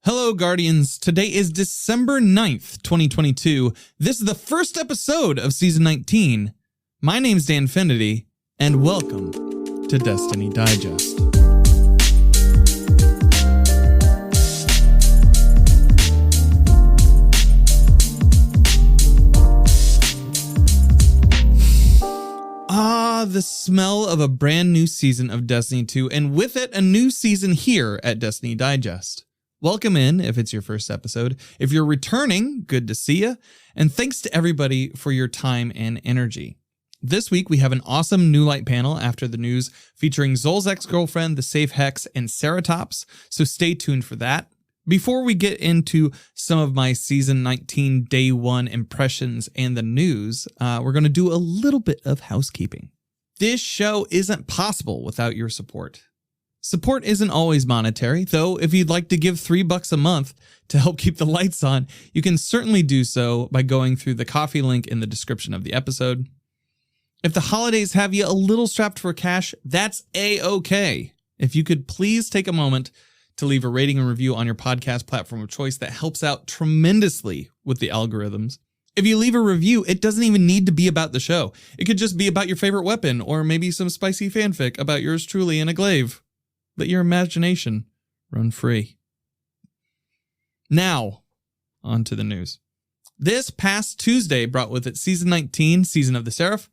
Hello, Guardians. Today is December 9th, 2022. This is the first episode of Season 19. My name's Danfinity, and welcome to Destiny Digest. The smell of a brand new season of Destiny 2, and with it, a new season here at Destiny Digest. Welcome in if it's your first episode. If you're returning, good to see you. And thanks to everybody for your time and energy. This week, we have an awesome New Light panel after the news featuring Xol's ex-girlfriend, the Safe Hex, and Ceratops, so stay tuned for that. Before we get into some of my Season 19 Day 1 impressions and the news, we're going to do a little bit of housekeeping. This show isn't possible without your support. Support isn't always monetary, though if you'd like to give $3 a month to help keep the lights on, you can certainly do so by going through the Ko-fi link in the description of the episode. If the holidays have you a little strapped for cash, that's A-okay. If you could please take a moment to leave a rating and review on your podcast platform of choice, that helps out tremendously with the algorithms. If you leave a review, it doesn't even need to be about the show. It could just be about your favorite weapon, or maybe some spicy fanfic about yours truly in a glaive. Let your imagination run free. Now, on to the news. This past Tuesday brought with it Season 19, Season of the Seraph.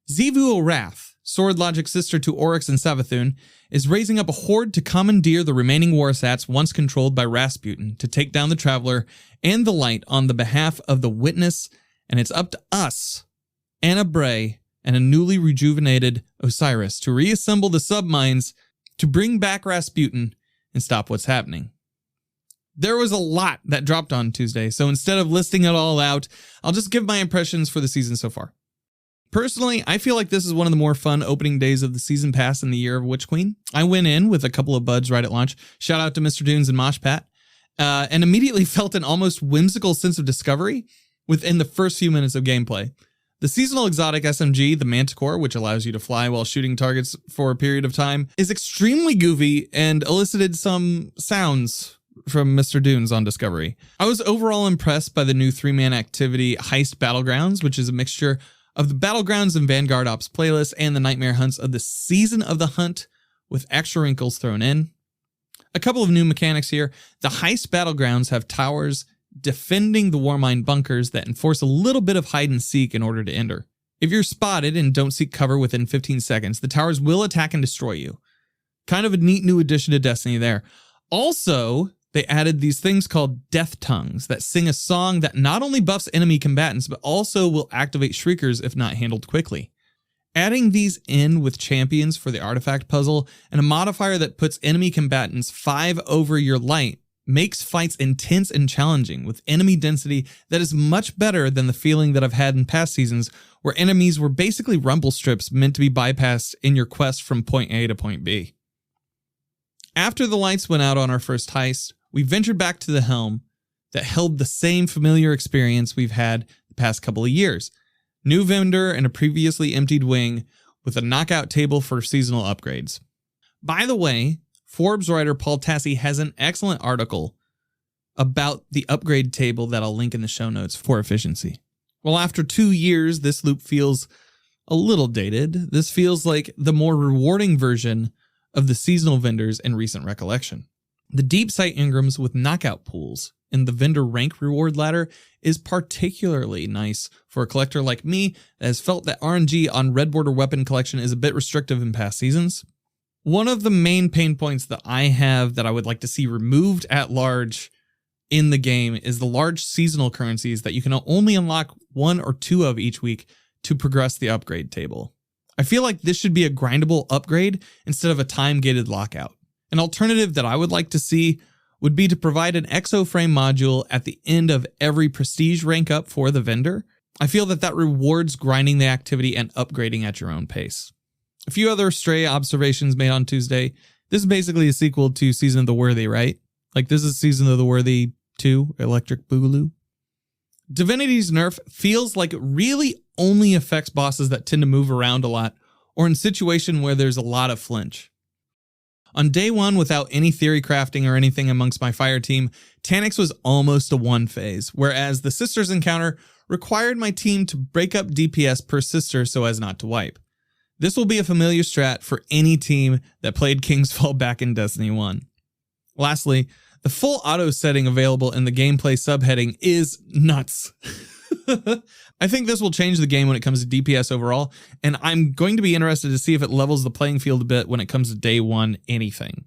Xivu Arath, Sword Logic's sister to Oryx and Savathun, is raising up a horde to commandeer the remaining Warsats once controlled by Rasputin to take down the Traveler and the Light on the behalf of the Witness, and it's up to us, Anna Bray, and a newly rejuvenated Osiris to reassemble the submines to bring back Rasputin and stop what's happening. There was a lot that dropped on Tuesday, so instead of listing it all out, I'll just give my impressions for the season so far. Personally, I feel like this is one of the more fun opening days of the season pass in the Year of Witch Queen. I went in with a couple of buds right at launch, shout out to Mr. Dunes and Moshpat, and immediately felt an almost whimsical sense of discovery within the first few minutes of gameplay. The seasonal exotic SMG, the Manticore, which allows you to fly while shooting targets for a period of time, is extremely goofy and elicited some sounds from Mr. Dunes on Discovery. I was overall impressed by the new 3-man activity Heist Battlegrounds, which is a mixture of the Battlegrounds and Vanguard Ops playlist and the Nightmare Hunts of the Season of the Hunt with extra wrinkles thrown in. A couple of new mechanics here. The Heist Battlegrounds have towers defending the Warmind bunkers that enforce a little bit of hide and seek in order to enter. If you're spotted and don't seek cover within 15 seconds, the towers will attack and destroy you. Kind of a neat new addition to Destiny there. Also, they added these things called Death Tongues that sing a song that not only buffs enemy combatants, but also will activate Shriekers if not handled quickly. Adding these in with champions for the artifact puzzle and a modifier that puts enemy combatants 5 over your light makes fights intense and challenging with enemy density that is much better than the feeling that I've had in past seasons where enemies were basically rumble strips meant to be bypassed in your quest from point A to point B. After the lights went out on our first heist, we ventured back to the Helm that held the same familiar experience we've had the past couple of years. New vendor and a previously emptied wing with a knockout table for seasonal upgrades. By the way, Forbes writer Paul Tassi has an excellent article about the upgrade table that I'll link in the show notes for efficiency. Well, after 2 years, this loop feels a little dated. This feels like the more rewarding version of the seasonal vendors in recent recollection. The deep sight Ingrams with knockout pools in the vendor rank reward ladder is particularly nice for a collector like me that has felt that RNG on Red Border weapon collection is a bit restrictive in past seasons. One of the main pain points that I have that I would like to see removed at large in the game is the large seasonal currencies that you can only unlock 1 or 2 of each week to progress the upgrade table. I feel like this should be a grindable upgrade instead of a time-gated lockout. An alternative that I would like to see would be to provide an exoframe module at the end of every prestige rank up for the vendor. I feel that that rewards grinding the activity and upgrading at your own pace. A few other stray observations made on Tuesday. This is basically a sequel to Season of the Worthy, right? Like this is Season of the Worthy 2, Electric Boogaloo. Divinity's nerf feels like it really only affects bosses that tend to move around a lot or in a situation where there's a lot of flinch. On day one, without any theory crafting or anything amongst my fire team, Taniks was almost a one phase, whereas the Sisters encounter required my team to break up DPS per sister so as not to wipe. This will be a familiar strat for any team that played Kingsfall back in Destiny 1. Lastly, the full auto setting available in the gameplay subheading is nuts. I think this will change the game when it comes to DPS overall, and I'm going to be interested to see if it levels the playing field a bit when it comes to day one anything.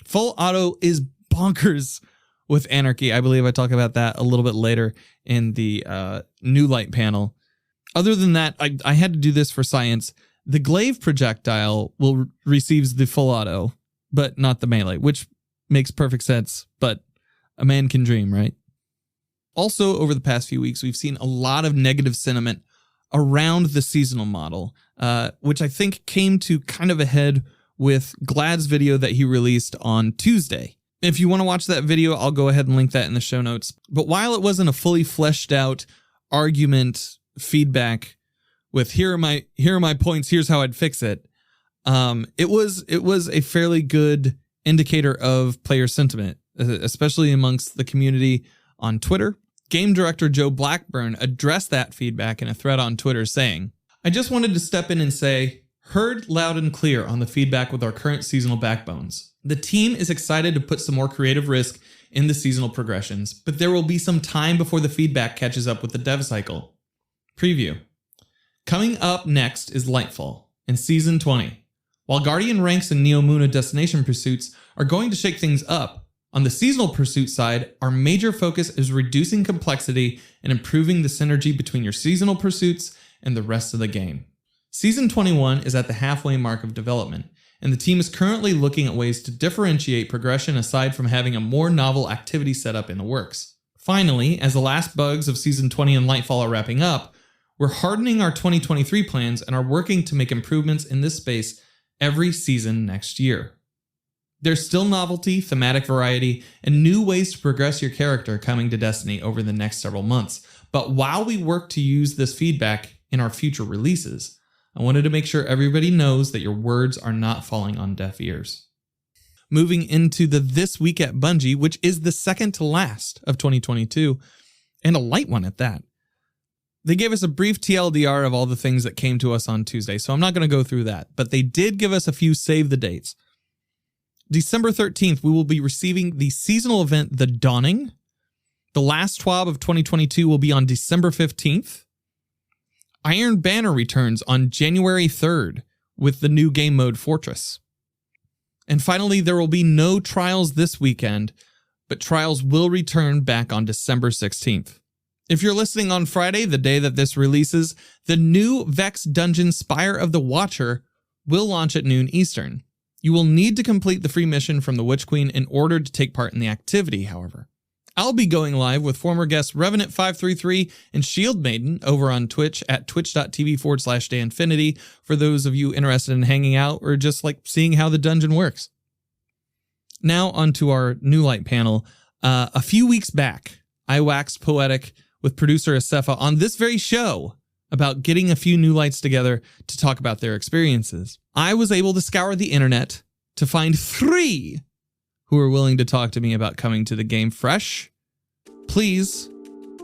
Full auto is bonkers with Anarchy. I believe I talk about that a little bit later in the new light panel. Other than that, I had to do this for science. The glaive projectile will receives the full auto, but not the melee, which makes perfect sense, but a man can dream, right? Also, over the past few weeks, we've seen a lot of negative sentiment around the seasonal model, which I think came to kind of a head with Glad's video that he released on Tuesday. If you want to watch that video, I'll go ahead and link that in the show notes. But while it wasn't a fully fleshed out argument feedback with here are my points, here's how I'd fix it, it was a fairly good indicator of player sentiment, especially amongst the community on Twitter. Game director Joe Blackburn addressed that feedback in a thread on Twitter saying, "I just wanted to step in and say, heard loud and clear on the feedback with our current seasonal backbones. The team is excited to put some more creative risk in the seasonal progressions, but there will be some time before the feedback catches up with the dev cycle. Preview. Coming up next is Lightfall in Season 20. While Guardian ranks and Neomuna destination pursuits are going to shake things up, on the seasonal pursuit side, our major focus is reducing complexity and improving the synergy between your seasonal pursuits and the rest of the game. Season 21 is at the halfway mark of development, and the team is currently looking at ways to differentiate progression aside from having a more novel activity setup in the works. Finally, as the last bugs of Season 20 and Lightfall are wrapping up, we're hardening our 2023 plans and are working to make improvements in this space every season next year. There's still novelty, thematic variety, and new ways to progress your character coming to Destiny over the next several months. But while we work to use this feedback in our future releases, I wanted to make sure everybody knows that your words are not falling on deaf ears." Moving into the This Week at Bungie, which is the second to last of 2022, and a light one at that. They gave us a brief TLDR of all the things that came to us on Tuesday, so I'm not going to go through that, but they did give us a few save the dates. December 13th, we will be receiving the seasonal event, The Dawning. The last TWAB of 2022 will be on December 15th. Iron Banner returns on January 3rd with the new game mode Fortress. And finally, there will be no Trials this weekend, but Trials will return back on December 16th. If you're listening on Friday, the day that this releases, the new Vex Dungeon Spire of the Watcher will launch at noon Eastern. You will need to complete the free mission from the Witch Queen in order to take part in the activity, however. I'll be going live with former guests Revenant533 and Shield Maiden over on Twitch at twitch.tv/DayInfinity for those of you interested in hanging out or just like seeing how the dungeon works. Now onto our new light panel. A few weeks back, I waxed poetic with producer Asefa on this very show about getting a few new lights together to talk about their experiences. I was able to scour the internet to find 3 who are willing to talk to me about coming to the game fresh. Please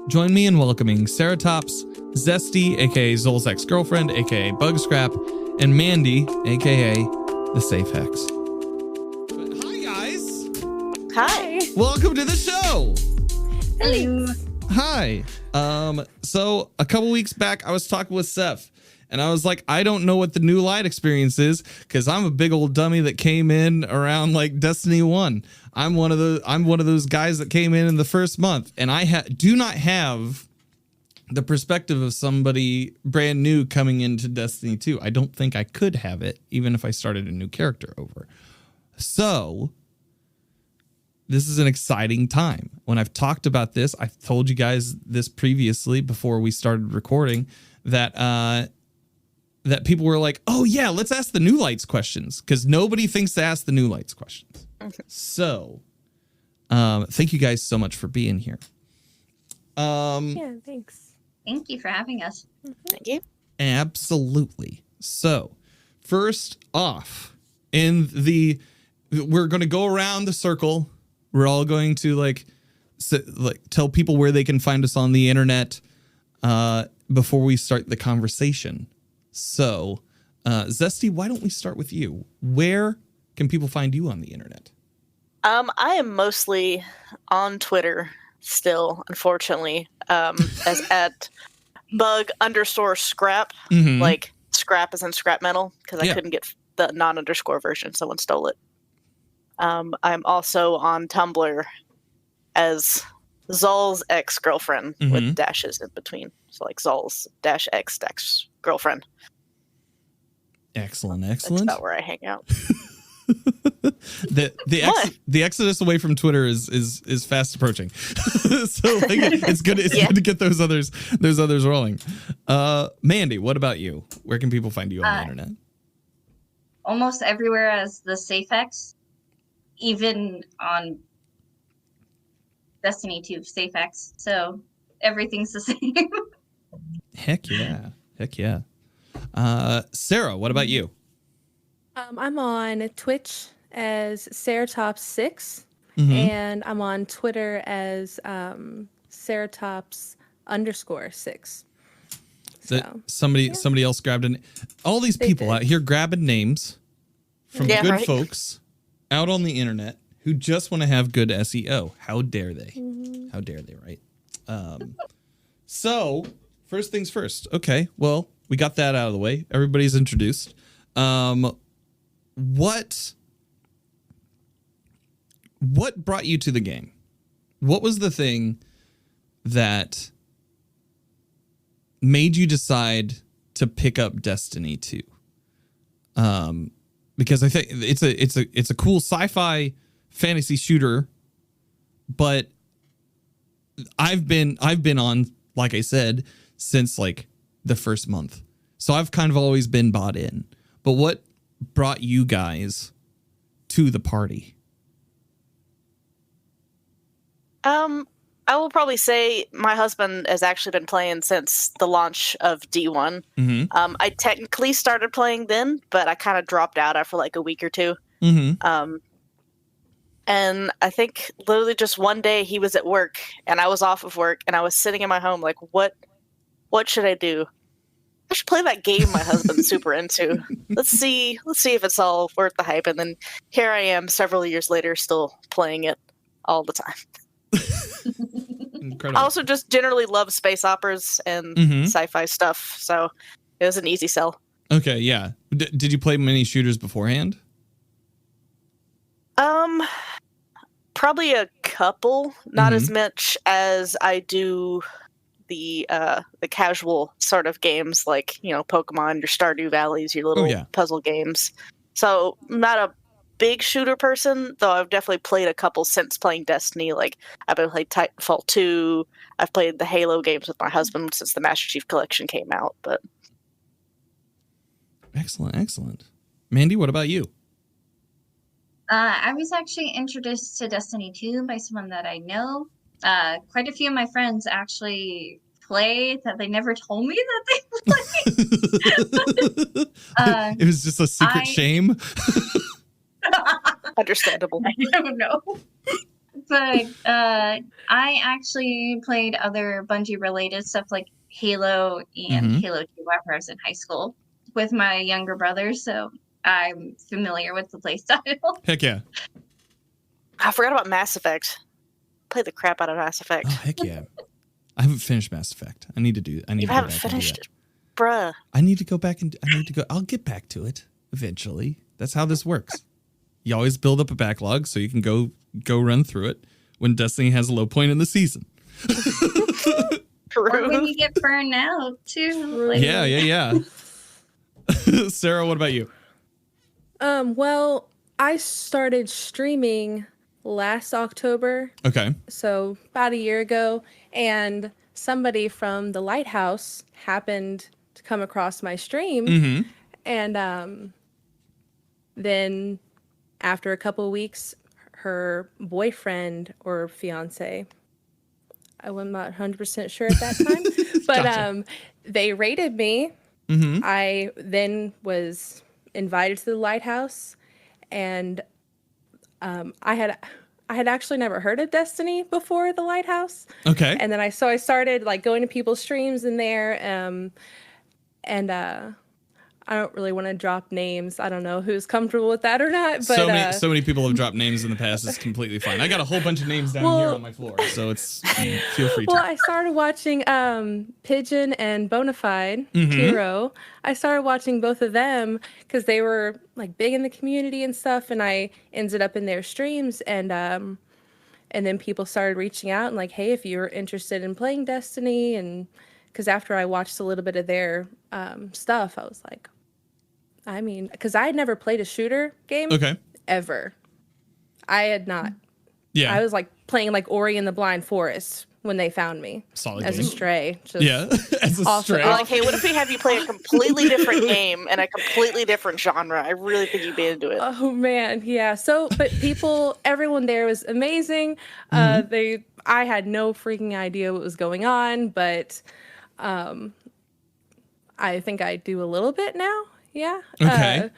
join me in welcoming Ceratops, Zesty, aka Zol's ex-girlfriend, aka Bugscrap, and Mandy, aka the Safe Hex. Hi guys! Hi! Welcome to the show! Hello! Hi. So a couple weeks back, I was talking with Seth, and I was like, I don't know what the new light experience is because I'm a big old dummy that came in around like Destiny 1. I'm one of those guys that came in the first month, and I do not have the perspective of somebody brand new coming into Destiny 2. I don't think I could have it, even if I started a new character over. So this is an exciting time. When I've talked about this, I've told you guys this previously before we started recording that that people were like, oh yeah, let's ask the new lights questions because nobody thinks to ask the new lights questions. Okay. So thank you guys so much for being here. Yeah, thanks. Thank you for having us. Thank you. Absolutely. So first off, in the we're going to go around the circle. We're all going to like tell people where they can find us on the internet before we start the conversation. So, Zesty, why don't we start with you? Where can people find you on the internet? I am mostly on Twitter still, unfortunately, as at bug_scrap, like scrap as in scrap metal, because I couldn't get the non-underscore version. Someone stole it. I'm also on Tumblr as Zol's ex-girlfriend with dashes in between. So like Zol's -X girlfriend. Excellent. That's about where I hang out. The exodus away from Twitter is fast approaching. So like, it's good to get those others rolling. Mandy, what about you? Where can people find you on the internet? Almost everywhere as the SafeX, even on Destiny 2 SafeX. So everything's the same. Heck yeah. Sarah, what about you? I'm on Twitch as Ceratops6, and I'm on Twitter as Ceratops_6. So, somebody else grabbed all these people out here grabbing names from good folks out on the internet who just want to have good SEO. How dare they? How dare they, right? So, first things first. Okay, well, we got that out of the way. Everybody's introduced. What brought you to the game? What was the thing that made you decide to pick up Destiny 2? Because I think it's a cool sci-fi fantasy shooter, but I've been on, like I said, since like the first month. So I've kind of always been bought in. But what brought you guys to the party? I will probably say my husband has actually been playing since the launch of D1. I technically started playing then, but I kind of dropped out after like a week or two. And I think literally just one day he was at work and I was off of work and I was sitting in my home like, what should I do? I should play that game my husband's super into. Let's see if it's all worth the hype. And then here I am several years later still playing it all the time. Incredible. I also just generally love space operas and sci-fi stuff, so it was an easy sell. Okay, yeah. Did you play many shooters beforehand? Probably a couple, not as much as I do the casual sort of games like, Pokemon, your Stardew Valleys, your little puzzle games. So not a big shooter person, though I've definitely played a couple since playing Destiny. Like I've been playing Titanfall 2. I've played the Halo games with my husband since the Master Chief Collection came out. But excellent. Mandy, what about you? I was actually introduced to Destiny 2 by someone that I know. Quite a few of my friends actually play that they never told me that they play. It was just a secret shame. Understandable. I don't know. But I actually played other Bungie related stuff like Halo and Halo 2 whenever I was in high school with my younger brother, so I'm familiar with the playstyle. Heck yeah. I forgot about Mass Effect. Played the crap out of Mass Effect. Oh, heck yeah. I haven't finished Mass Effect. You haven't finished it? Bruh. I'll get back to it eventually. That's how this works. You always build up a backlog so you can go run through it when Destiny has a low point in the season. Or when you get burned out too. Like. Yeah. Sarah, what about you? Well, I started streaming last October. Okay. So about a year ago, and somebody from the Lighthouse happened to come across my stream, and then after a couple of weeks, her boyfriend or fiance, I was not 100% sure at that time, but gotcha. They rated me. I then was invited to the Lighthouse, and I had actually never heard of Destiny before the Lighthouse. Okay. And then I started like going to people's streams in there, and I don't really want to drop names. I don't know who's comfortable with that or not. But so many people have dropped names in the past. It's completely fine. I got a whole bunch of names down here on my floor, so it's feel free to. Well, I started watching Pigeon and Bonafide Hero. I started watching both of them because they were like big in the community and stuff, and I ended up in their streams, and then people started reaching out and like, hey, if you're interested in playing Destiny, and because after I watched a little bit of their stuff, I was like, I mean, because I had never played a shooter game ever. I had not. Yeah. I was like playing like Ori and the Blind Forest when they found me. Solid as game. a stray. As a stray. Like, hey, what if we have you play a completely different game and a completely different genre? I really think you'd be into it. Oh man, yeah. So, but everyone there was amazing. I had no freaking idea what was going on, but I think I do a little bit now. Yeah. Okay.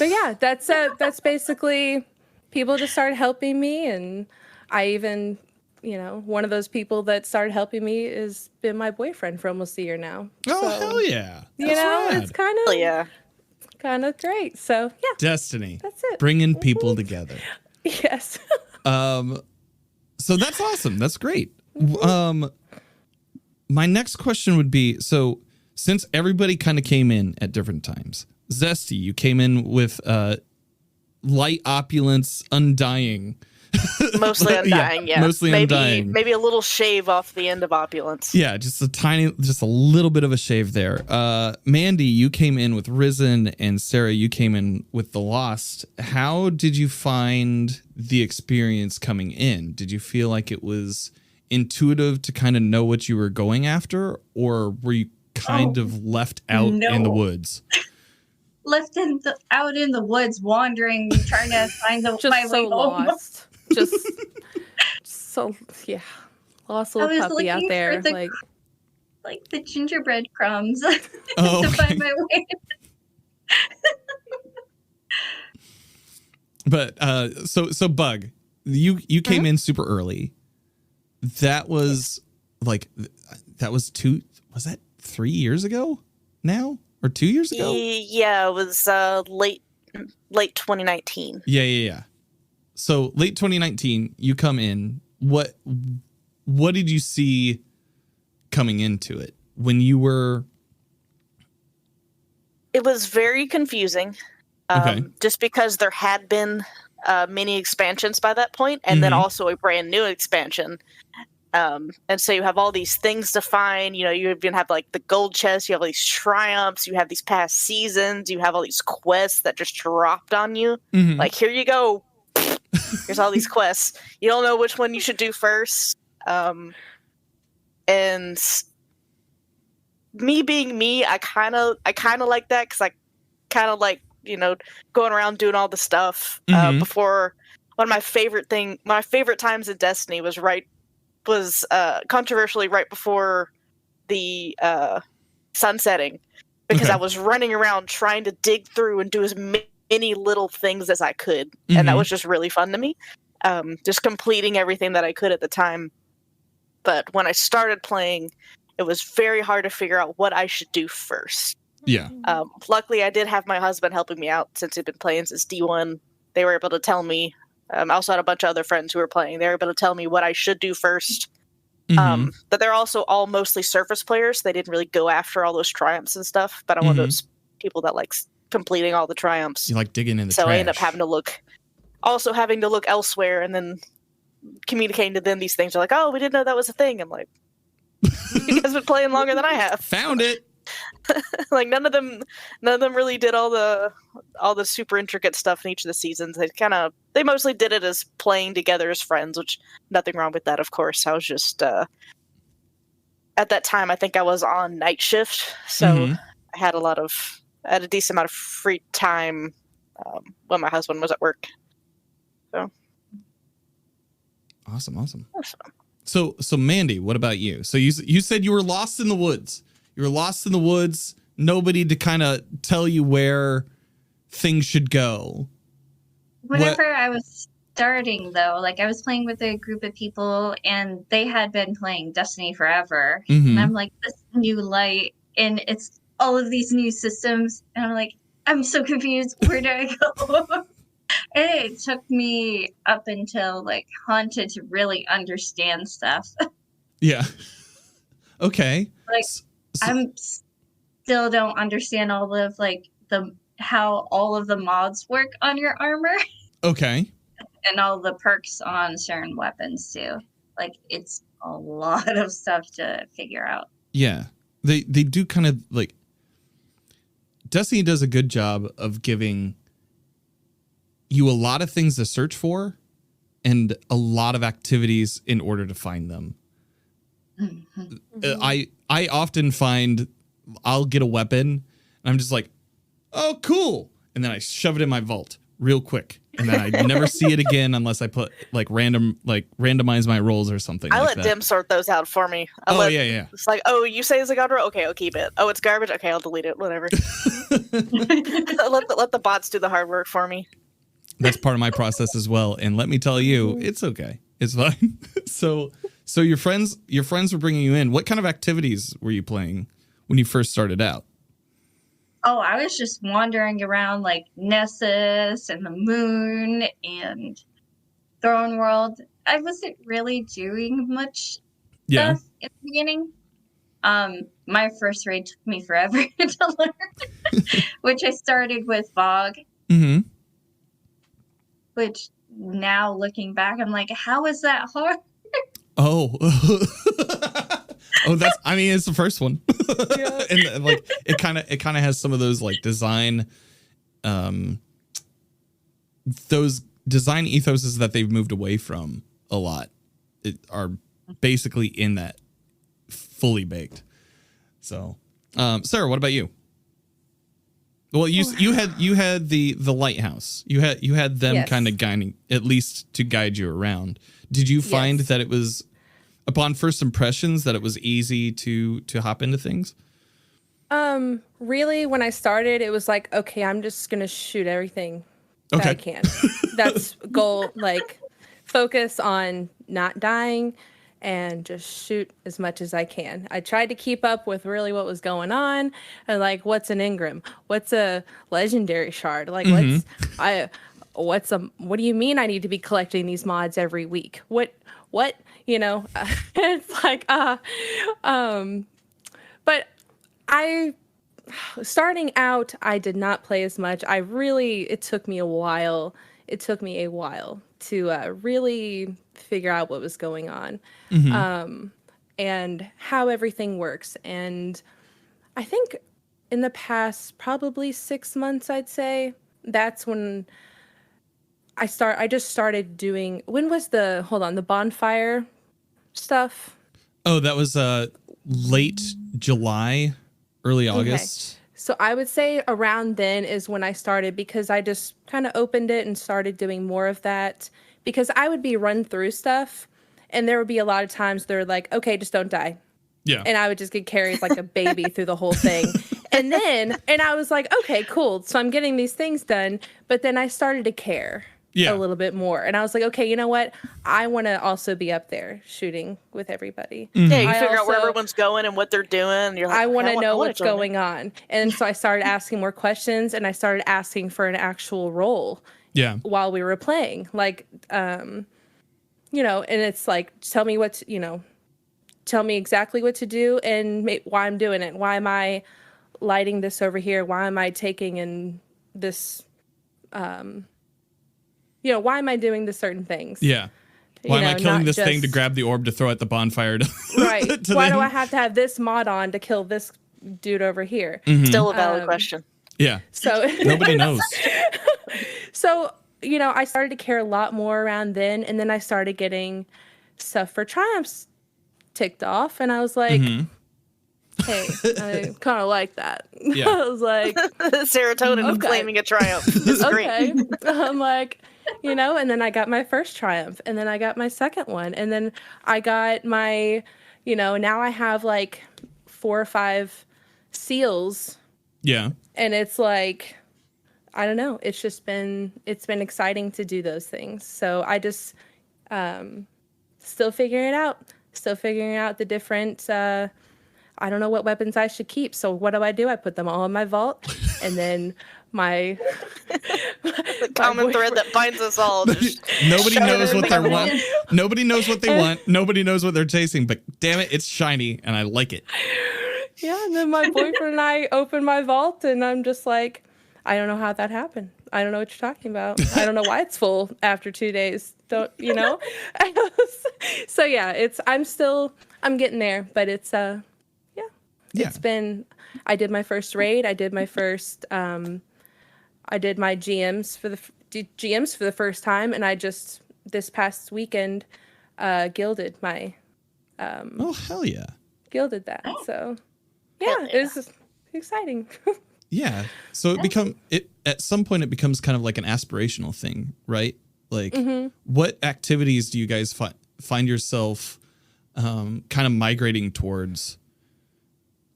But yeah, that's basically, people just started helping me, and I even, one of those people that started helping me has been my boyfriend for almost a year now. Oh, so, hell yeah. It's kind of great. So yeah. Destiny. That's it. Bringing people together. Yes. So that's awesome. That's great. My next question would be, so since everybody kind of came in at different times, Zesty, you came in with light opulence, undying. Mostly undying, yeah. Mostly undying. Maybe a little shave off the end of opulence. Yeah, just a little bit of a shave there. Mandy, you came in with Risen, and Sarah, you came in with The Lost. How did you find the experience coming in? Did you feel like it was intuitive to kind of know what you were going after, or were you kind of left out in the woods? Out in the woods, wandering, trying to find my way home. Lost. Just so lost little puppy out there, like the gingerbread crumbs to find my way. But so Bug, you came in super early. That was was 3 years ago now, or 2 years ago? Yeah, it was late 2019. Yeah. So late 2019, you come in. What did you see coming into it when you were? It was very confusing. Just because there had been many expansions by that point, and then also a brand new expansion. And so you have all these things to find. You even have like the gold chest, you have all these triumphs, you have these past seasons, you have all these quests that just dropped on you. Like, here you go. Here's all these quests. You don't know which one you should do first. And me being me, I kind of like that, because I kind of like, going around doing all the stuff. Before, one of my favorite times in Destiny was controversially right before the sun setting, because I was running around trying to dig through and do as many little things as I could, and that was just really fun to me. Just completing everything that I could at the time. But when I started playing, it was very hard to figure out what I should do first. Yeah. Luckily, I did have my husband helping me out since he'd been playing since D1. They were able to tell me. I also had a bunch of other friends who were playing. They were able to tell me what I should do first. But they're also all mostly surface players. They didn't really go after all those triumphs and stuff. But I'm one of those people that likes completing all the triumphs. You like digging in the trash. So I end up having to look elsewhere, and then communicating to them these things. Are like, oh, we didn't know that was a thing. I'm like, you guys been playing longer than I have. Found it. Like, none of them really did all the super intricate stuff in each of the seasons. They mostly did it as playing together as friends, which nothing wrong with that, of course. I was just at that time, I think I was on night shift, so I had a decent amount of free time when my husband was at work. So awesome. So Mandy, what about you? So you said you were lost in the woods. You were lost in the woods. Nobody to kind of tell you where things should go. Whenever I was starting though. Like I was playing with a group of people and they had been playing Destiny forever. Mm-hmm. And I'm like, this new light and it's all of these new systems. And I'm like, I'm so confused. Where do I go? And it took me up until like Haunted to really understand stuff. Yeah. Okay. Like I'm still don't understand all of like how all of the mods work on your armor. Okay. And all the perks on certain weapons too. Like it's a lot of stuff to figure out. Yeah. They do kind of like Destiny does a good job of giving you a lot of things to search for and a lot of activities in order to find them. Mm-hmm. I often find I'll get a weapon and I'm just like, oh, cool. And then I shove it in my vault real quick. And then I never see it again unless I put randomize my rolls or something. I like let that. Dim sort those out for me. Yeah. It's like, oh, you say it's a god roll? Okay, I'll keep it. Oh, it's garbage? Okay, I'll delete it. Whatever. let the bots do the hard work for me. That's part of my process as well. And let me tell you, it's okay. It's fine. So your friends were bringing you in. What kind of activities were you playing when you first started out? Oh, I was just wandering around like Nessus and the Moon and Throne World. I wasn't really doing much stuff in the beginning. My first raid took me forever to learn, which I started with Vogue. Mm-hmm. Which now looking back, I'm like, how is that hard? Oh. It's the first one. Yeah. And like it kind of has some of those like design those design ethoses that they've moved away from a lot. It are basically in that fully baked. So, Sarah, what about you? Well, you had the lighthouse. You had them kind of guiding, at least to guide you around. Did you find that it was, upon first impressions, that it was easy to hop into things? Really, when I started, it was like, okay, I'm just gonna shoot everything that I can. That's goal. Like, focus on not dying and just shoot as much as I can. I tried to keep up with really what was going on, and like, what's an Engram? What's a legendary shard? Like, what do you mean I need to be collecting these mods every week? What, you know, it's like, but starting out, I did not play as much. It took me a while. It took me a while to really figure out what was going on, and how everything works. And I think in the past, probably 6 months, I'd say, that's when I just started doing, when was the bonfire stuff? Oh, that was late July, early August. Okay. So I would say around then is when I started, because I just kind of opened it and started doing more of that, because I would be run through stuff and there would be a lot of times they're like, okay, just don't die. Yeah. And I would just get carried like a baby through the whole thing. And I was like, okay, cool. So I'm getting these things done. But then I started to care a little bit more. And I was like, okay, you know what? I want to also be up there shooting with everybody. Mm-hmm. Yeah, you figure out where everyone's going and what they're doing. And you're like, I want to know what's going on. And so I started asking more questions, and I started asking for an actual role. Yeah. While we were playing, like, and it's like, tell me exactly what to do and why I'm doing it. Why am I lighting this over here? Why am I taking in this, why am I doing the certain things? Yeah. Why am I killing this thing to grab the orb to throw at the bonfire? Right. Why do I have to have this mod on to kill this dude over here? Mm-hmm. Still a valid question. Yeah. So nobody knows. So, I started to care a lot more around then, and then I started getting stuff for Triumphs ticked off, and I was like, hey, I kind of like that. Yeah. I was like, serotonin claiming a triumph. This is okay. Great. I'm like, and then I got my first triumph, and then I got my second one, and then I got my, now I have like 4 or 5 seals. Yeah. And it's like, I don't know. It's been exciting to do those things. So I just still figuring it out. Still figuring out the different. I don't know what weapons I should keep. So what do? I put them all in my vault, and then the common thread that binds us all. Nobody knows what they want. Nobody knows what they want. Nobody knows what they're chasing. But damn it, it's shiny, and I like it. Yeah, and then my boyfriend and I open my vault, and I'm just like, I don't know how that happened. I don't know what you're talking about. I don't know why it's full after 2 days. Don't you know? So yeah, I'm getting there, but it's it's been. I did my first raid. I did my first. I did my GMs for the first time, and I just this past weekend gilded my. Oh hell yeah! Gilded that. So yeah, it was exciting. Yeah. So at some point it becomes kind of like an aspirational thing, right? Like what activities do you guys find yourself kind of migrating towards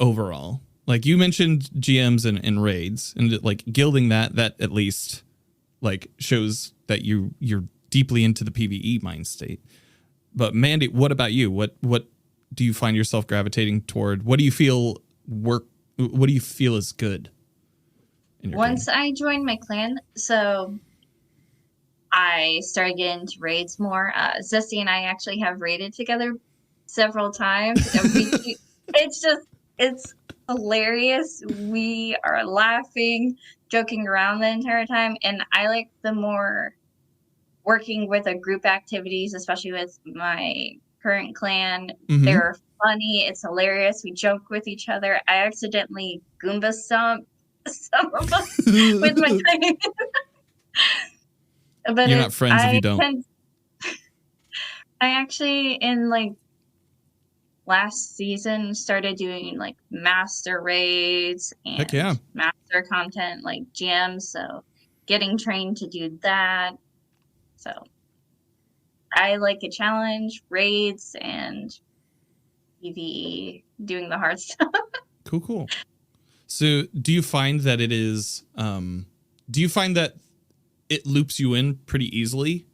overall? Like you mentioned GMs and raids, and like gilding that at least like shows that you're deeply into the PvE mind state. But Mandy, what about you? What do you find yourself gravitating toward? What do you feel is good? Once I joined my clan, so I started getting into raids more. Zesty and I actually have raided together several times. It's hilarious. We are laughing, joking around the entire time. And I like the more working with a group activities, especially with my current clan. They're funny. It's hilarious. We joke with each other. I accidentally Goomba stomped some of us with my clan. But you're not friends if you don't. I actually, in like last season, started doing like master raids and master content like GMs. So getting trained to do that. So I like a challenge, raids, and PvE, doing the hard stuff. Cool. So do you find that it is, do you find that it loops you in pretty easily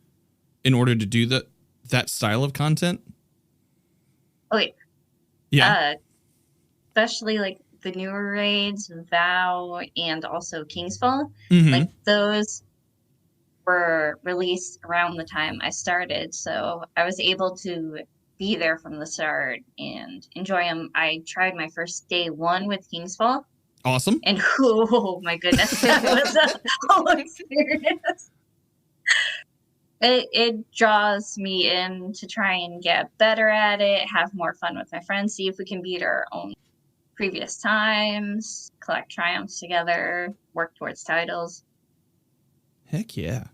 in order to do that style of content? Oh, yeah. Especially like the newer raids, VOW, and also Kingsfall. Like those were released around the time I started, so I was able to be there from the start and enjoy them. I tried my first day one with Kingsfall. Awesome. And oh my goodness, that was a whole experience. It draws me in to try and get better at it, have more fun with my friends, see if we can beat our own previous times, collect triumphs together, work towards titles. Heck yeah.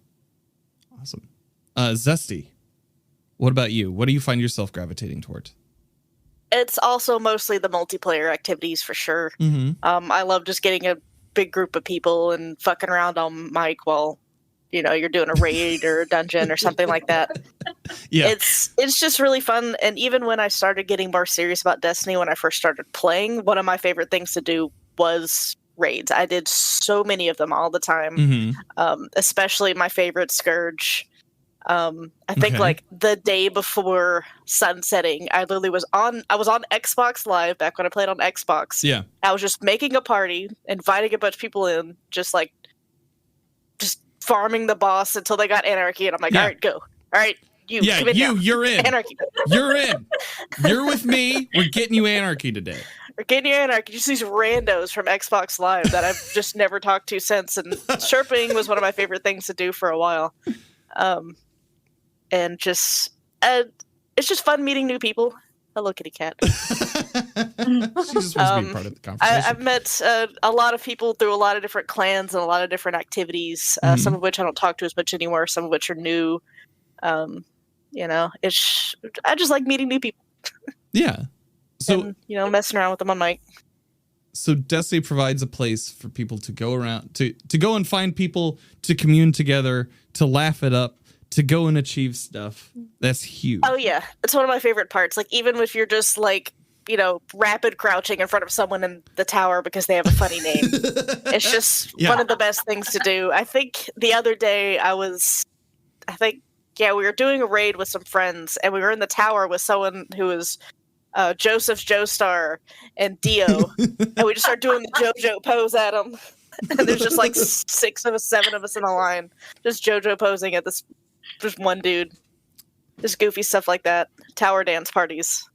Awesome. Zesty, what about you? What do you find yourself gravitating toward? It's also mostly the multiplayer activities for sure. I love just getting a big group of people and fucking around on mic while, you're doing a raid or a dungeon or something like that. Yeah. It's just really fun. And even when I started getting more serious about Destiny, when I first started playing, one of my favorite things to do was raids. I did so many of them all the time. Especially my favorite, Scourge. I think like the day before sunsetting, I literally was on Xbox Live back when I played on Xbox. Yeah. I was just making a party, inviting a bunch of people in, just farming the boss until they got anarchy, and I'm like, all right, go. All right, you're in. Anarchy. You're in. You're with me. We're getting you anarchy today. We're getting you anarchy. Just these randos from Xbox Live that I've just never talked to since, and chirping was one of my favorite things to do for a while. And just, it's just fun meeting new people. Hello, kitty cat. She's just supposed to be part of the conversation. I've met a lot of people through a lot of different clans and a lot of different activities, some of which I don't talk to as much anymore, some of which are new. I just like meeting new people. Yeah. So, and, messing around with them on mic. So Destiny provides a place for people to go around, to go and find people, to commune together, to laugh it up, to go and achieve stuff. That's huge. Oh yeah, it's one of my favorite parts. Like even if you're just like rapid crouching in front of someone in the tower because they have a funny name. It's just one of the best things to do. I think the other day we were doing a raid with some friends, and we were in the tower with someone who was Joseph Joestar and Dio, and we just started doing the JoJo pose at them. And there's just like 7 of us in a line, just JoJo posing at this just one dude. Just goofy stuff like that. Tower dance parties.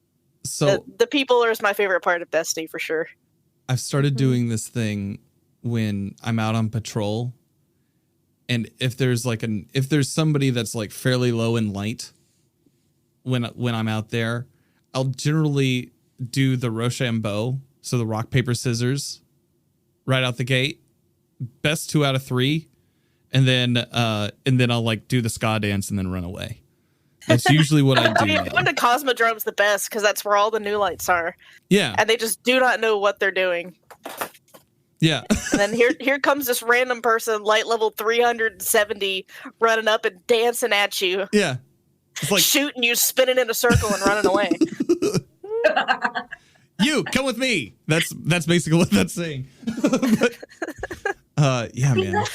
So the people is my favorite part of Destiny for sure. I've started doing this thing when I'm out on patrol. And if there's somebody that's like fairly low in light when I'm out there, I'll generally do the Rochambeau, so the rock, paper, scissors, right out the gate. Best 2 out of 3. And then I'll like do the ska dance and then run away. That's usually what I do. Going to Cosmodrome's the best because that's where all the new lights are. Yeah. And they just do not know what they're doing. Yeah. And then here comes this random person, light level 370, running up and dancing at you. Yeah. It's like shooting you, spinning in a circle and running away. You come with me. That's basically what that's saying. But, yeah, man.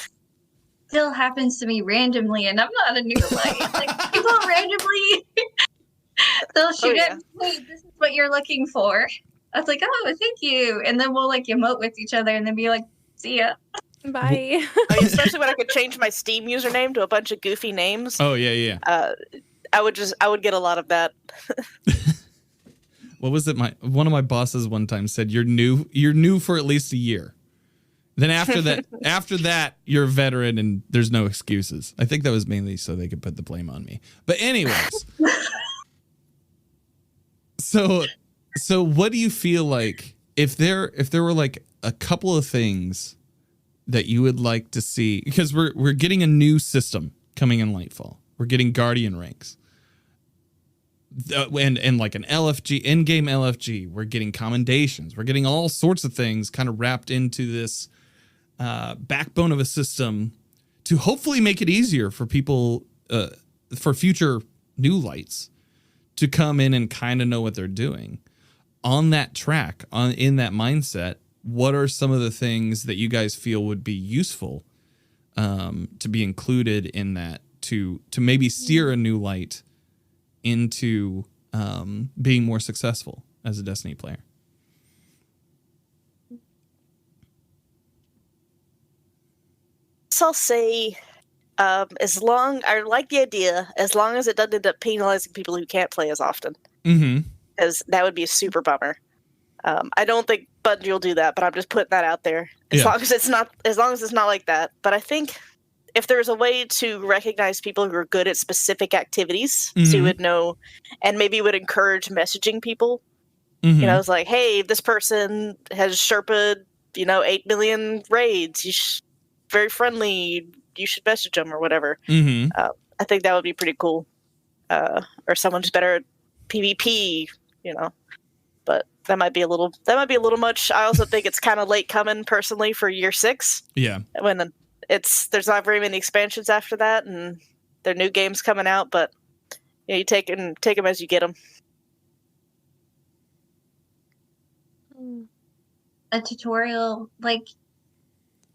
Still happens to me randomly, and I'm not a new light. Like people randomly, they'll shoot at me. Wait, this is what you're looking for. I was like, oh, thank you. And then we'll like emote with each other and then be like, see ya. Bye. Especially when I could change my Steam username to a bunch of goofy names. Oh, yeah. I would get a lot of that. What was it? One of my bosses one time said, you're new for at least a year. Then after that, you're a veteran and there's no excuses. I think that was mainly so they could put the blame on me. But anyways. So what do you feel like if there were like a couple of things that you would like to see, because we're getting a new system coming in Lightfall. We're getting Guardian ranks. And like an LFG, in-game LFG. We're getting commendations. We're getting all sorts of things kind of wrapped into this backbone of a system to hopefully make it easier for people, for future new lights to come in and kind of know what they're doing. On that track, in that mindset, what are some of the things that you guys feel would be useful to be included in that to maybe steer a new light into being more successful as a Destiny player? So I'll say, I like the idea, as long as it doesn't end up penalizing people who can't play as often. Mm-hmm. Because that would be a super bummer. I don't think Bungie will do that, but I'm just putting that out there. As long as it's not like that. But I think if there's a way to recognize people who are good at specific activities, so you would know, and maybe would encourage messaging people. Mm-hmm. It's like, hey, this person has Sherpa'd, 8 million raids. Very friendly. You should message them or whatever. Mm-hmm. I think that would be pretty cool. Or someone's better at PvP, but that might be a little much. I also think it's kind of late coming personally for year 6. Yeah. When there's not very many expansions after that, and there are new games coming out, but you take them as you get them. A tutorial, like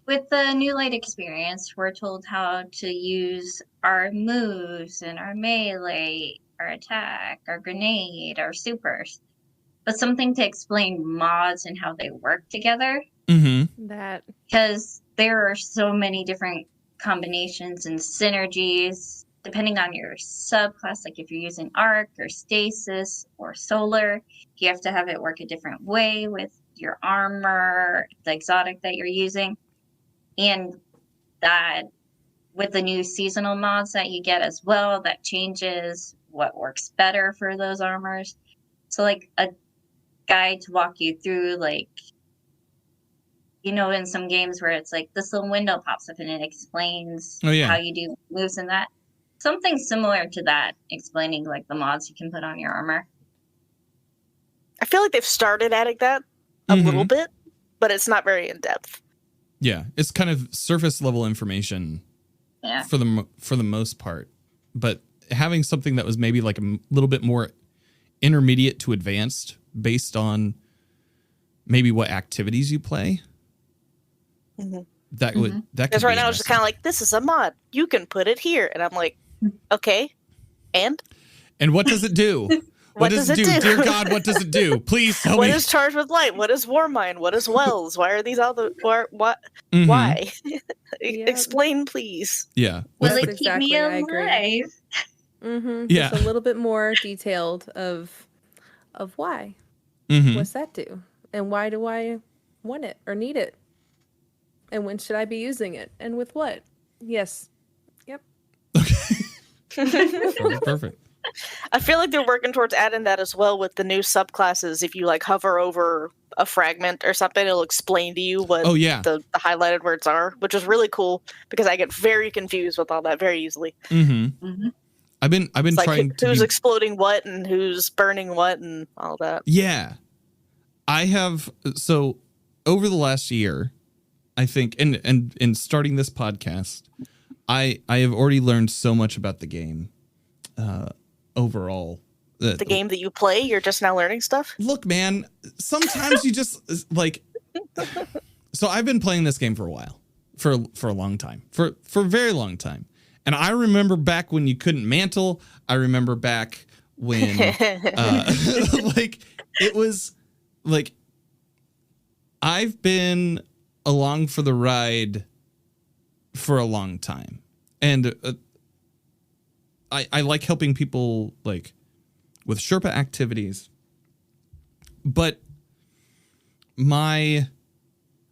with the New Light experience, we're told how to use our moves and our melee, our attack, our grenade, our supers. But something to explain mods and how they work together. Mm-hmm. That because there are so many different combinations and synergies depending on your subclass. Like if you're using Arc or Stasis or Solar, you have to have it work a different way with your armor, the exotic that you're using, and that with the new seasonal mods that you get as well, that changes what works better for those armors. So like a guide to walk you through, like, in some games where it's like this little window pops up and it explains how you do moves and that. Something similar to that, explaining like the mods you can put on your armor. I feel like they've started adding that a little bit, but it's not very in depth. Yeah, it's kind of surface level information for the most part. But having something that was maybe like a little bit more intermediate to advanced based on maybe what activities you play. Mm-hmm. That could because be right now it's just interesting. kind of like, this is a mod, you can put it here, and I'm like, okay, and what does it do? What does it do? Dear God, what does it do? Please tell what me. is Charged with Light? What is Warmind? What is Wells? Why are these all the what? Mhm. Why? Yep. Explain, please. Yeah. Will That's it keep me exactly, I agree. alive? Yeah. Just a little bit more detailed of why. Mhm. What's that do? And why do I want it or need it? And when should I be using it? And with what? Yes. Yep. Perfect. I feel like they're working towards adding that as well with the new subclasses. If you like hover over a fragment or something, it'll explain to you what the highlighted words are, which is really cool because I get very confused with all that very easily. I've been It's like trying to who's exploding what and who's burning what and all that. Yeah. I have so over the last year, I think and in starting this podcast, I have already learned so much about the game. Overall, The game that you play, you're just now learning stuff? Look, man, sometimes you just like so I've been playing this game for a while. For a long time. For a very long time. And I remember back when you couldn't mantle. I remember back when like it was like I've been along for the ride for a long time. And I like helping people like with Sherpa activities. But I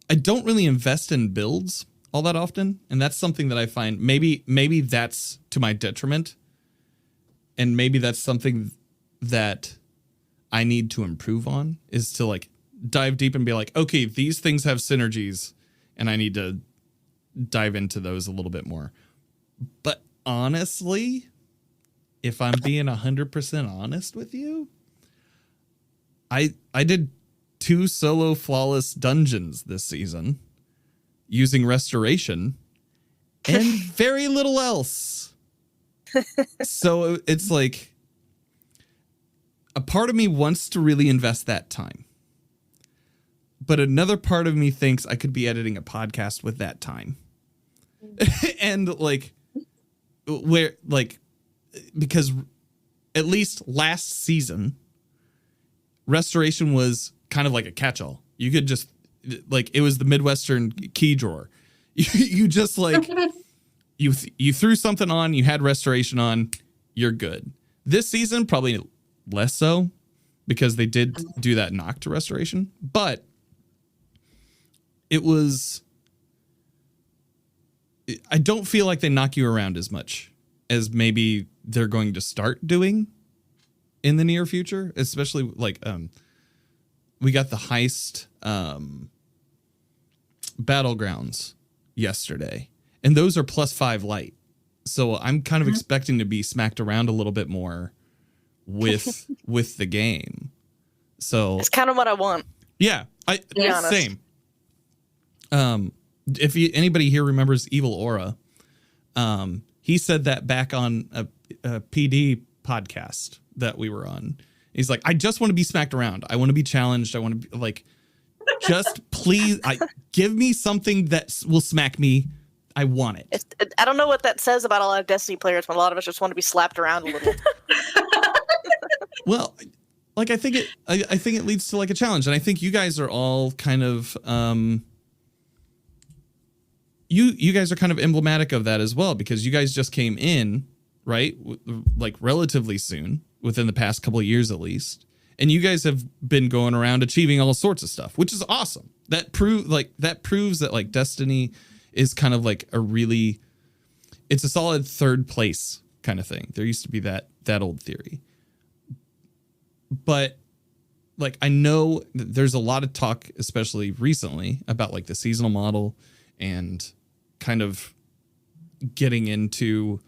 don't really invest in builds all that often, and that's something that I find maybe that's to my detriment, and maybe that's something that I need to improve on, is to like dive deep and be like, okay, these things have synergies and I need to dive into those a little bit more. But honestly, if I'm being 100% honest with you, I did 2 solo flawless dungeons this season using restoration and very little else. So it's like a part of me wants to really invest that time. But another part of me thinks I could be editing a podcast with that time. And like where like because at least last season restoration was kind of like a catch-all. You could just like it was the Midwestern key drawer. You just like you threw something on, you had restoration on, you're good. This season probably less so because they did do that knock to restoration, but it was I don't feel like they knock you around as much as maybe they're going to start doing in the near future, especially like we got the heist battlegrounds yesterday, and those are +5 light. So I'm kind of expecting to be smacked around a little bit more with the game. So it's kind of what I want. Yeah, same. If anybody here remembers Evil Aura, he said that back on a PD podcast that we were on. He's like, I just want to be smacked around. I want to be challenged. I want to be like, just please, give me something that will smack me. I want it. I don't know what that says about a lot of Destiny players, but a lot of us just want to be slapped around a little. Well, like I think it leads to like a challenge, and I think you guys are all kind of you guys are kind of emblematic of that as well, because you guys just came in, right? Like relatively soon, within the past couple of years at least. And you guys have been going around achieving all sorts of stuff, which is awesome. That proves that like Destiny is kind of like it's a solid third place kind of thing. There used to be that old theory. But like I know there's a lot of talk, especially recently, about like the seasonal model and kind of getting into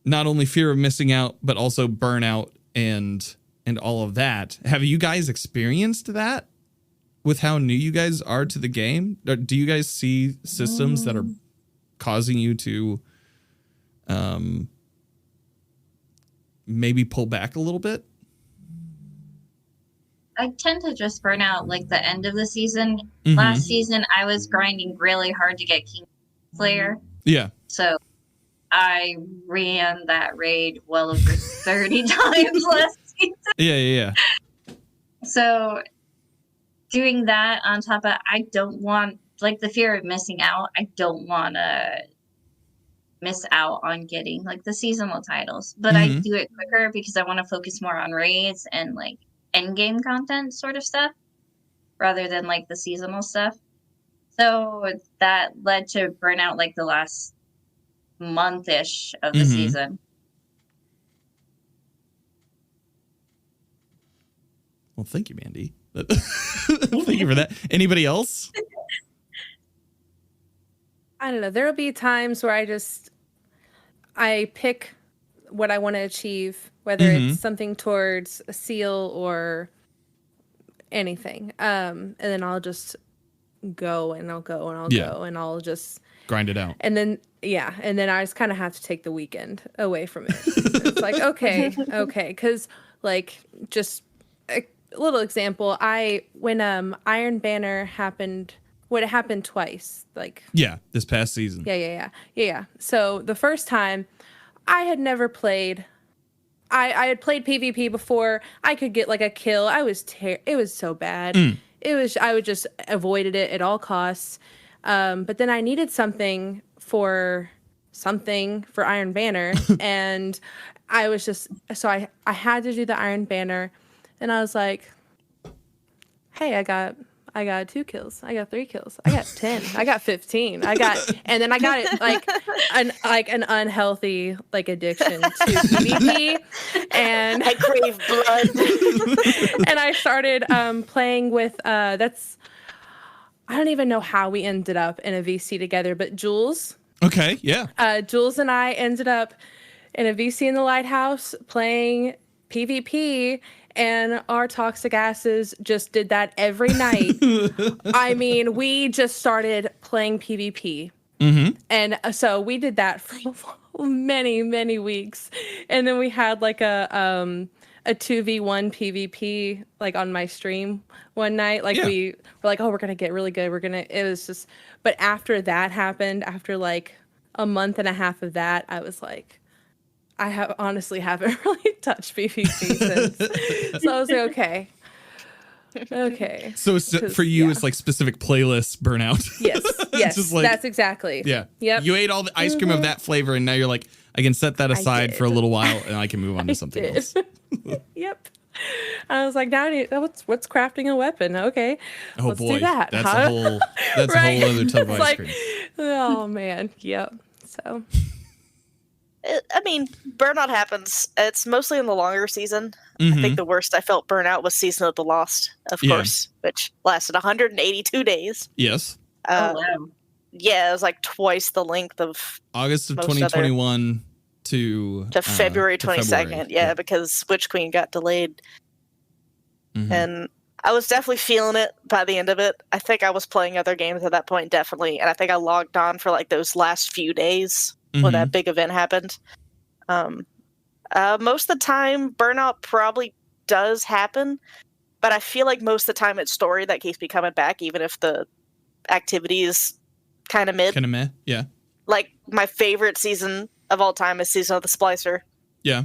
not only fear of missing out, but also burnout and all of that. Have you guys experienced that with how new you guys are to the game? Or do you guys see systems that are causing you to maybe pull back a little bit? I tend to just burn out like the end of the season. Mm-hmm. Last season, I was grinding really hard to get Kingslayer. Yeah. So I ran that raid well over 30 times last season. Yeah. So doing that on top of, I don't want, like, the fear of missing out. I don't want to miss out on getting like the seasonal titles, but I do it quicker because I want to focus more on raids and like end game content sort of stuff rather than like the seasonal stuff. So that led to burnout like the last month-ish of the season. Well, thank you, Mandy. Thank you for that. Anybody else? I don't know. There'll be times where I pick what I want to achieve, whether it's something towards a seal or anything. And then I'll just go and I'll go and I'll go and I'll just grind it out. And then, and then I just kind of have to take the weekend away from it. It's like, okay. Because like, just a little example, when Iron Banner happened, it happened twice, like this past season. Yeah. So the first time, I had never played. I had played PvP before. I could get like a kill. It was so bad. I would just avoided it at all costs. But then I needed something for Iron Banner, and I was just I had to do the Iron Banner, and I was like, hey, I got 2 kills. I got 3 kills. I got 10. I got 15. And then I got it like an unhealthy like addiction to PvP, and I crave blood. and I started playing with I don't even know how we ended up in a VC together, but Jules. Okay, yeah. Jules and I ended up in a VC in the Lighthouse playing PvP. And our toxic asses just did that every night. I mean, we just started playing PvP. And so we did that for many, many weeks. And then we had like a 2v1 PvP like on my stream one night. Like we were like, oh, we're going to get really good. It was just, but after that happened, after like a month and a half of that, I was like, I honestly haven't really touched PvP since. So I was like, okay. So for you, it's like specific playlist burnout. Yes, just like, that's exactly. Yeah. Yep. You ate all the ice cream of that flavor, and now you're like, I can set that aside for a little while, and I can move on to something else. Yep. I was like, now what's crafting a weapon? Okay. Oh let's boy, do that. that's a whole other tub of ice cream. Oh man, yep. So. I mean, burnout happens. It's mostly in the longer season. I think the worst I felt burnout was Season of the Lost, of course, which lasted 182 days. Yes. Wow. Yeah, it was like twice the length of August of 2021 to February 22nd. Yeah, because Witch Queen got delayed. And I was definitely feeling it by the end of it. I think I was playing other games at that point, definitely. And I think I logged on for like those last few days when that big event happened. Most of the time, burnout probably does happen, but I feel like most of the time it's story that keeps me coming back, even if the activity is kind of mid. Kind of meh, yeah. Like, my favorite season of all time is Season of the Splicer. Yeah.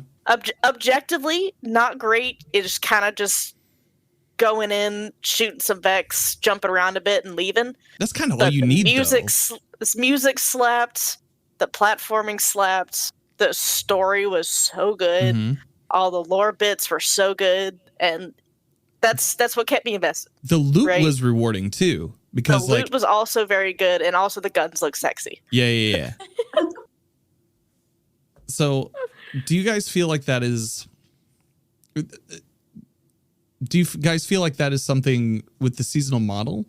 Objectively, not great. It's kind of just going in, shooting some Vex, jumping around a bit, and leaving. That's kind of all you need, This music slapped. The platforming slapped. The story was so good. All the lore bits were so good, and that's what kept me invested. The loot was rewarding too, because the loot was also very good, and also the guns look sexy. Yeah. So, do you guys feel like that is? Do you guys feel like that is something with the seasonal model,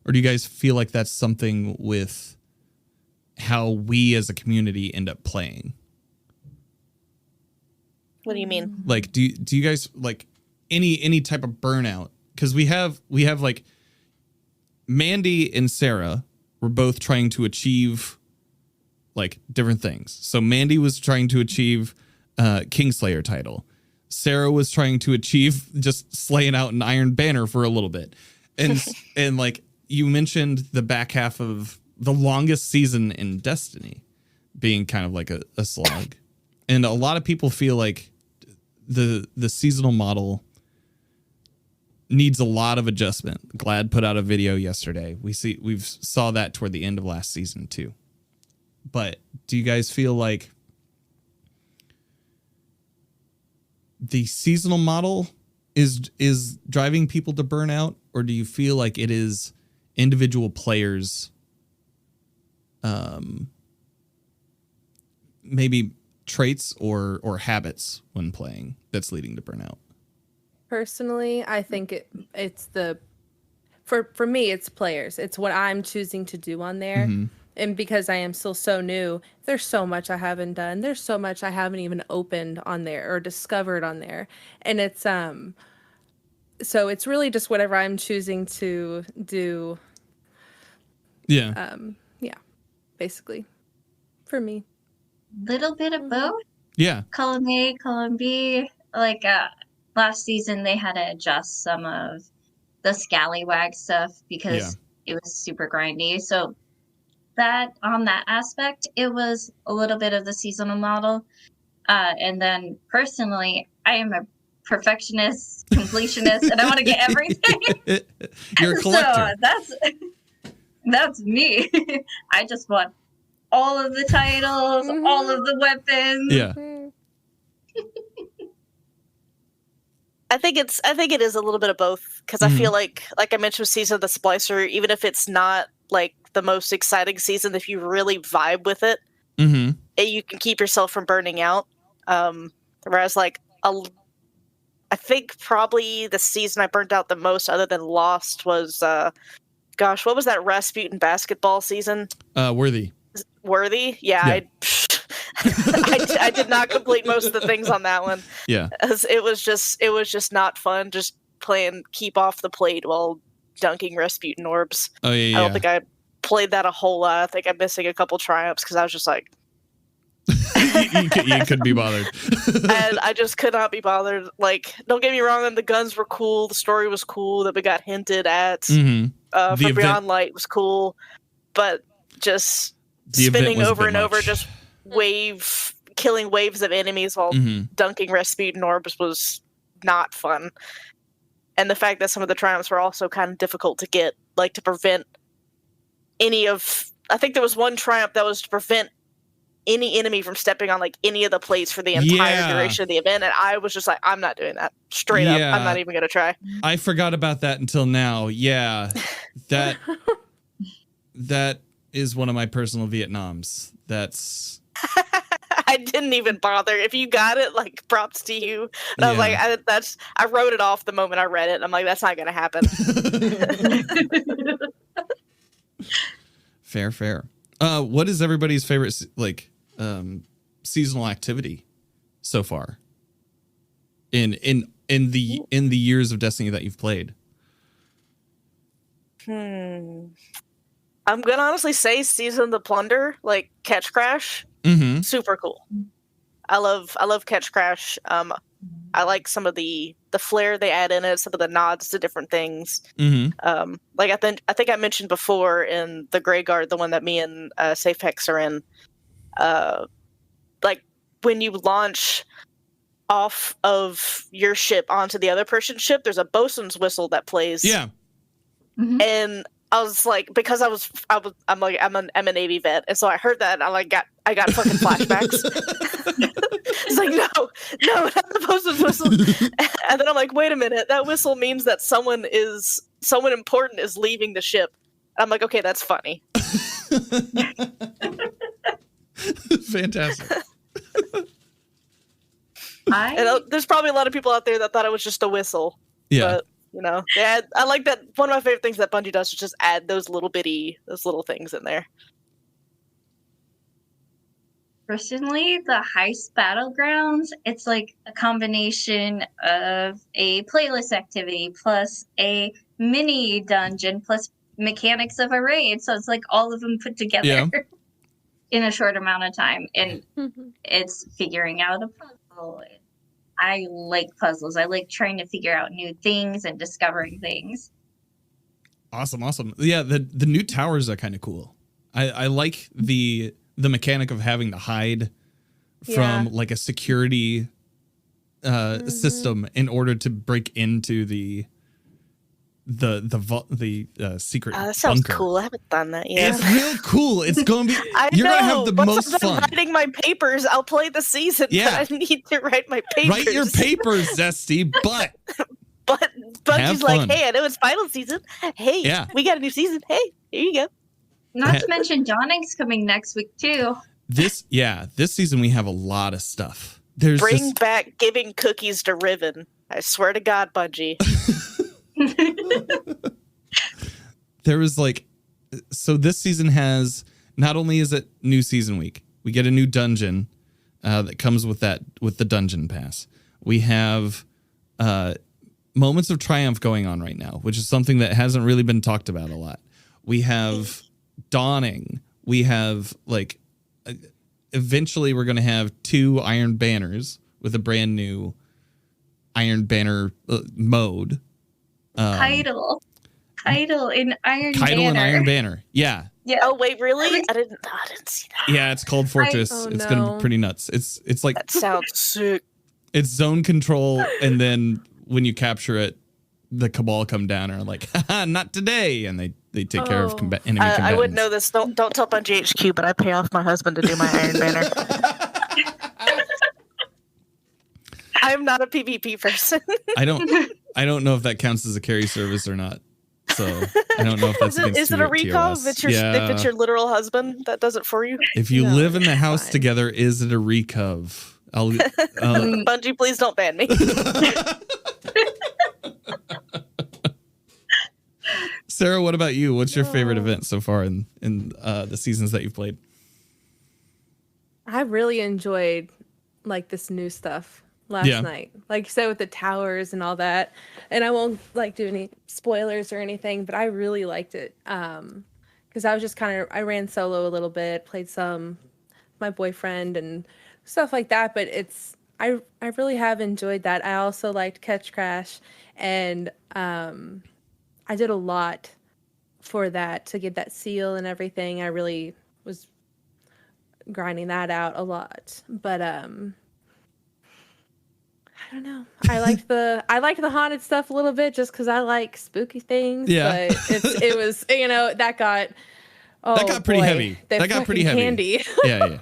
or do you guys feel like that's something with how we as a community end up playing? What do you mean? Like, do you guys like any type of burnout? Because we have like Mandy and Sarah were both trying to achieve like different things. So Mandy was trying to achieve Kingslayer title. Sarah was trying to achieve just slaying out an Iron Banner for a little bit. And like you mentioned the back half of the longest season in Destiny being kind of like a slog. And a lot of people feel like the seasonal model needs a lot of adjustment. Glad put out a video yesterday. We've saw that toward the end of last season too. But do you guys feel like the seasonal model is driving people to burnout, or do you feel like it is individual players maybe traits or habits when playing that's leading to burnout? Personally, I think it's for me, it's players. It's what I'm choosing to do on there. Mm-hmm. And because I am still so new, there's so much I haven't done. There's so much I haven't even opened on there or discovered on there. And it's so it's really just whatever I'm choosing to do. Yeah. Yeah. Basically. For me. Little bit of both. Yeah. Column A, column B. Like last season they had to adjust some of the scallywag stuff because it was super grindy. So that on that aspect, it was a little bit of the seasonal model. And then personally, I am a perfectionist, completionist, and I want to get everything. You're a collector. So that's me. I just want all of the titles, all of the weapons. Yeah. I think it is a little bit of both, because I feel like I mentioned with Season of the Splicer, even if it's not like the most exciting season, if you really vibe with it, you can keep yourself from burning out. Whereas like I think probably the season I burned out the most, other than Lost, was what was that Rasputin basketball season? Worthy. Yeah. I did not complete most of the things on that one. Yeah. As it was just not fun just playing keep off the plate while dunking Rasputin orbs. Oh yeah. I don't think I played that a whole lot. I think I'm missing a couple triumphs because I was just like you couldn't be bothered. And I just could not be bothered. Like, don't get me wrong, the guns were cool, the story was cool that we got hinted at. From Beyond Light was cool, but just spinning over and over, just killing waves of enemies while dunking Rasputin orbs was not fun. And the fact that some of the triumphs were also kind of difficult to get, like to prevent I think there was one triumph that was to prevent any enemy from stepping on like any of the plates for the entire duration of the event, and I was just like, I'm not doing that. Straight up, I'm not even gonna try. I forgot about that until now. Yeah, that is one of my personal Vietnams. That's I didn't even bother. If you got it, like, props to you. And I was like, I wrote it off the moment I read it. And I'm like, that's not gonna happen. Fair. What is everybody's favorite seasonal activity so far in the years of Destiny that you've played? I'm gonna honestly say Season of the Plunder, like Catch Crash, super cool. I love Catch Crash. I like some of the flair they add in it, some of the nods to different things. Like I think I mentioned before in the Grey Guard, the one that me and Safex are in, like when you launch off of your ship onto the other person's ship, there's a bosun's whistle that plays. Yeah. And I was like, because I'm a Navy vet, and so I heard that and I got fucking flashbacks. It's like, no, not the bosun's whistle. And then I'm like, wait a minute, that whistle means that someone important is leaving the ship. And I'm like, okay, that's funny. Fantastic. And there's probably a lot of people out there that thought it was just a whistle. Yeah. But, I like that. One of my favorite things that Bungie does is just add those little things in there. Personally, the Heist Battlegrounds, it's like a combination of a playlist activity plus a mini dungeon plus mechanics of a raid. So it's like all of them put together in a short amount of time. And it's figuring out a puzzle. I like puzzles. I like trying to figure out new things and discovering things. Awesome. Yeah, the new towers are kind of cool. I like the mechanic of having to hide from like a security system in order to break into the secret that sounds bunker. cool. I haven't done that yet. It's real cool. It's going to be. I You're know, going to have the but most since I'm fun. writing my papers, I'll play the season. Yeah. But I need to write my papers. Write your papers, Zesty, but But Bungie's fun. like, hey, I know it's final season. Hey, Yeah. we got a new season. Hey, here you go. Not to mention Dawning's coming next week too. this season we have a lot of stuff. There's Bring just, back giving cookies to Riven. I swear to God, Bungie. there was like, so this season has, not only is it new season week, we get a new dungeon that comes with the dungeon pass. We have moments of triumph going on right now, which is something that hasn't really been talked about a lot. We have Dawning. We have like, eventually we're going to have 2 Iron Banners with a brand new Iron Banner mode. Keitel in Iron Keitel Banner. and Iron Banner. Yeah. Yeah. Oh wait, really? I didn't see that. Yeah, it's called Fortress. Oh, it's gonna no. be pretty nuts. It's like That sounds sick. it's zone control, and then when you capture it, the Cabal come down and are like, haha, not today, and they take care of Oh. enemy combatants. I wouldn't know this. Don't tell Bungie HQ, but I pay off my husband to do my Iron Banner. I'm not a PvP person. I don't know if that counts as a carry service or not. So I don't know if that's against Is it a recall TOS. if it's your if it's your literal husband that does it for you? If you No, live in the it's house fine. together, is it a recov? Bungie, please don't ban me. Sarah, what about you? What's your favorite event so far in the seasons that you've played? I really enjoyed like this new stuff last night. Like you said with the towers and all that. And I won't like do any spoilers or anything, but I really liked it. Because I was just I ran solo a little bit, played some with my boyfriend and stuff like that. But I really have enjoyed that. I also liked Catch Crash, and I did a lot for that to get that seal and everything. I really was grinding that out a lot. But I don't know. I liked the haunted stuff a little bit just because I like spooky things. Yeah. But it was that got pretty heavy. That got pretty heavy. Candy. Yeah.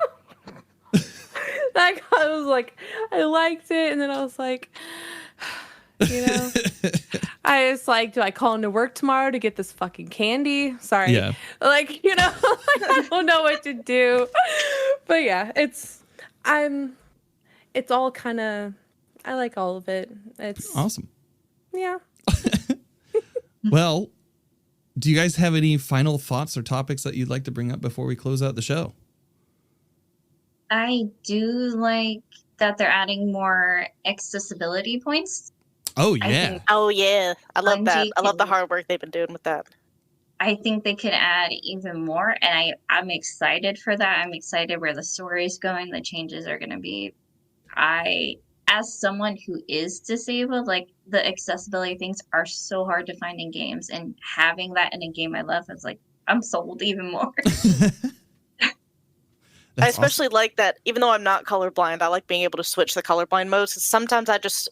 I was like, I liked it, and then I was like, I was like, do I call into work tomorrow to get this fucking candy? Sorry. Yeah. Like, I don't know what to do. But yeah, it's all kind of, I like all of it. It's Awesome. Yeah. Well, do you guys have any final thoughts or topics that you'd like to bring up before we close out the show? I do like that they're adding more accessibility points. Oh, I yeah. think- Oh yeah, I love that. Bungie I love the can- hard work they've been doing with that. I think they could add even more, and I'm excited for that. I'm excited where the story's going, the changes are going to be. As someone who is disabled, like the accessibility things are so hard to find in games, and having that in a game I love is like, I'm sold even more. I especially like that, even though I'm not colorblind, I like being able to switch the colorblind modes. 'Cause sometimes I just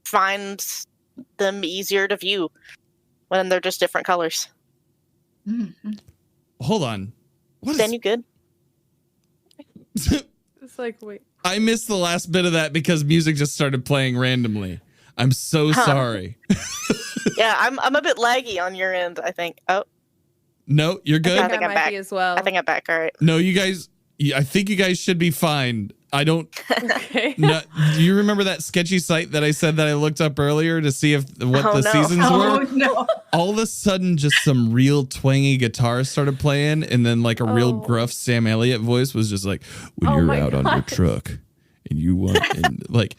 find them easier to view when they're just different colors. Mhm. Hold on. What Dan, you good? It's like, wait. I missed the last bit of that because music just started playing randomly. I'm so Huh. sorry. Yeah, I'm a bit laggy on your end, I think. Oh, No, you're good. I think that I'm might back. be as well. I think I'm back. All right. No, you guys, I think you guys should be fine. I don't. Okay. No, do you remember that sketchy site that I said that I looked up earlier to see what Oh, the no. seasons Oh were? no. All of a sudden, just some real twangy guitars started playing, and then like a real Oh. gruff Sam Elliott voice was just like, "When Oh you're my out on your God. truck and you want," and like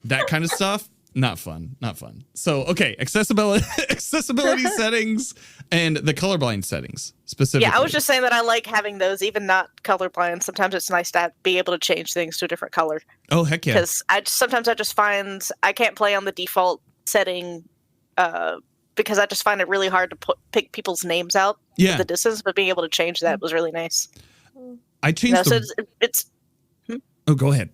that kind of stuff. Not fun. So, okay, accessibility settings and the colorblind settings specifically. Yeah, I was just saying that I like having those, even not colorblind. Sometimes it's nice to be able to change things to a different color. Oh, heck yeah. Because sometimes I just find I can't play on the default setting because I just find it really hard to pick people's names out at the distance, but being able to change that was really nice. I changed Oh, go ahead.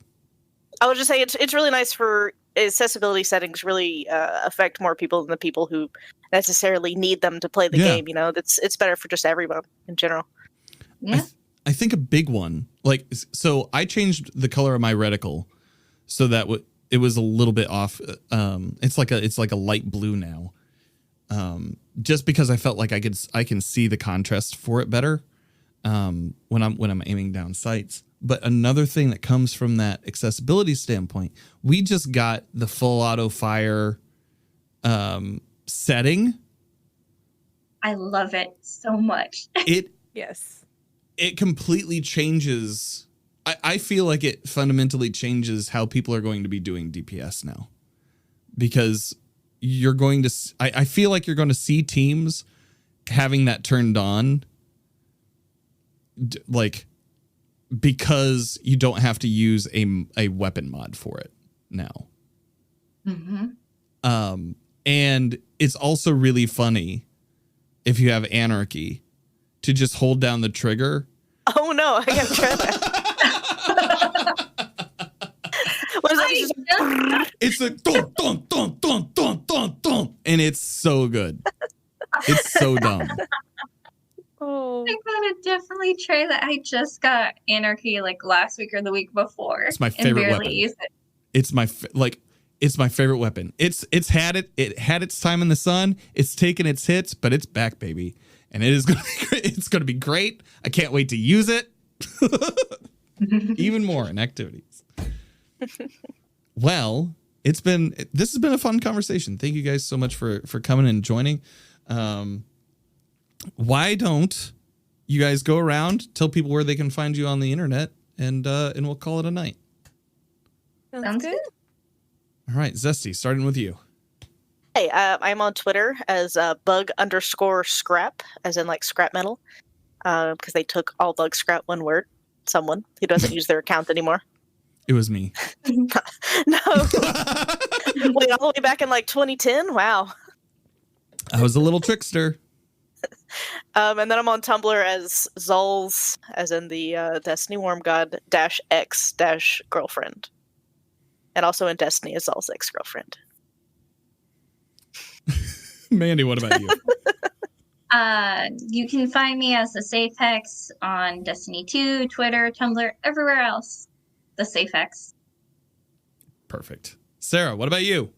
I was just saying it's really nice for accessibility settings really affect more people than the people who necessarily need them to play the game. You know, it's better for just everyone in general. Yeah. I think a big one, so I changed the color of my reticle so that it was a little bit off. It's like a light blue now. Just because I felt like I can see the contrast for it better when I'm aiming down sights. But another thing that comes from that accessibility standpoint, we just got the full auto fire setting. I love it so much. Yes. It completely changes. I feel like it fundamentally changes how people are going to be doing DPS now, because you're going to. I feel like you're going to see teams having that turned on, because you don't have to use a weapon mod for it now. Mm-hmm. And it's also really funny if you have Anarchy to just hold down the trigger. Oh no, I gotta try that. What is that? It's like dun, dun, dun, dun, dun, dun, dun, and it's so good. It's so dumb. I gotta definitely try that. I just got Anarchy last week or the week before. It's my favorite weapon. Used it. It's my favorite weapon. It had its time in the sun. It's taken its hits, but it's back, baby, and it is gonna be great. It's gonna be great. I can't wait to use it even more in activities. Well, this has been a fun conversation. Thank you guys so much for coming and joining. Why don't you guys go around, tell people where they can find you on the internet, and we'll call it a night. Sounds good. All right, Zesty, starting with you. Hey, I'm on Twitter as bug_scrap, as in scrap metal, because they took all bug scrap one word. Someone who doesn't use their account anymore. It was me. No. Wait, all the way back in 2010? Wow. I was a little trickster. And then I'm on Tumblr as Zulz, as in the Destiny Worm God -X -girlfriend. And also in Destiny as Zulz ex-girlfriend. Mandy, what about you? You can find me as the SafeX on Destiny 2, Twitter, Tumblr, everywhere else. The SafeX. Perfect. Sarah, what about you?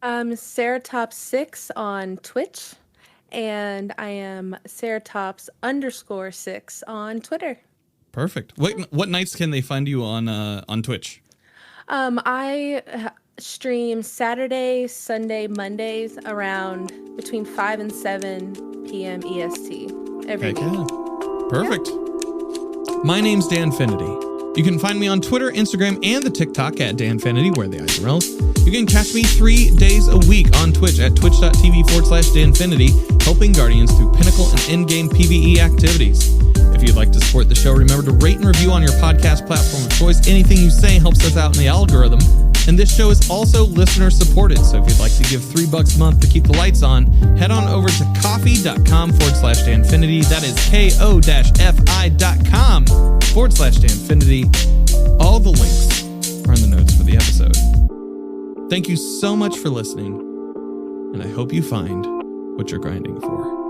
Ceratops6 on Twitch, and I am Ceratops_6 on Twitter. Perfect. What nights can they find you on Twitch? I stream Saturday, Sunday, Mondays around between 5 and 7 p.m. EST every week. Yeah. Perfect. My name's Danfinity. You can find me on Twitter, Instagram, and the TikTok at Danfinity, where the eyes are rolled. You can catch me 3 days a week on Twitch at twitch.tv/Danfinity, helping Guardians through pinnacle and in-game PvE activities. If you'd like to support the show, remember to rate and review on your podcast platform of choice. Anything you say helps us out in the algorithm. And this show is also listener supported, so if you'd like to give $3 a month to keep the lights on, head on over to coffee.com/Danfinity. That is ko-fi.com/Danfinity. All the links are in the notes for the episode. Thank you so much for listening, and I hope you find what you're grinding for.